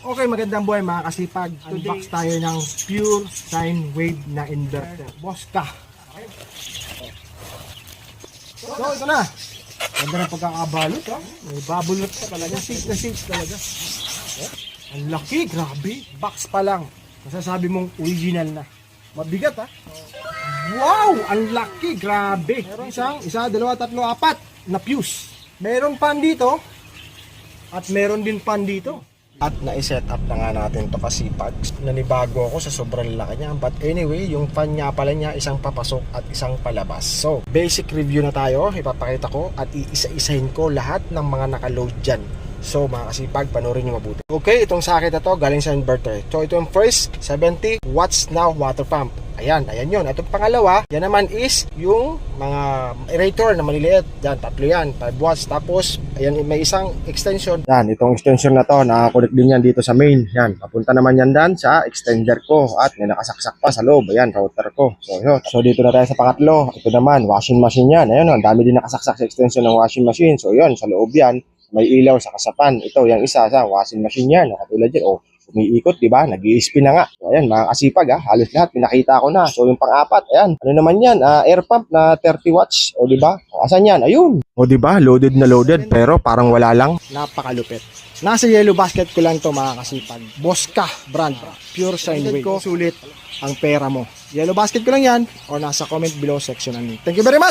Okay, magandang buhay mga kasipag. Unbox tayo ng pure sine wave na inverter. Boska. So, ito na. Ganda ng pagkakabalot, ha? May babulot pa talaga. Safe talaga. Ang laki, grabe. Box pa lang. Masasabi mong original na. Mabigat, ha? Wow! Ang laki, grabe. Isa, dalawa, tatlo, apat na fuse. Meron pan dito. At meron din pan dito. At na-set up na nga natin to kasi pag nanibago ako sa sobrang laki niya. But anyway, yung fan niya pala niya isang papasok at isang palabas. So, basic review na tayo. Ipapakita ko at iisa-isahin ko lahat ng mga nakaload dyan. So, mga kasipag, panoorin nyo mabuti. Okay, itong sakit na to galing sa inverter. So, ito yung first, 70 watts na water pump. Ayan yun. At yung pangalawa, yan naman is yung mga aerator na maliliit. Yan, tatlo yan, 5 watts. Tapos, ayan, may isang extension. Yan, itong extension na to, nakakonect din yan dito sa main. Yan, papunta naman yan dan sa extender ko. At may nakasaksak pa sa loob. Ayan, router ko. So, yun. So, dito na tayo sa pangatlo. Ito naman, washing machine yan. Ayan, ang dami din nakasaksak sa extension ng washing machine. So, yun, sa loob yan. May ilaw sa kasapan. Ito, yung isa sa washing machine yan. Katulad yan. Oh, umiikot, di ba? Nag-i-spin na nga. So, ayan, mga kasipag, ha. Halos lahat, pinakita ko na. So, yung pang-apat, ayan. Ano naman yan? Air pump na 30 watts. O, di ba? Asan yan? Ayun. O, di ba? Loaded na loaded, pero parang wala lang. Napakalupit. Nasa yellow basket ko lang to, mga kasipag. Boska brand. Pure sine wave. Sulit ang pera mo. Yellow basket ko lang yan. O, nasa comment below section. Thank you very much!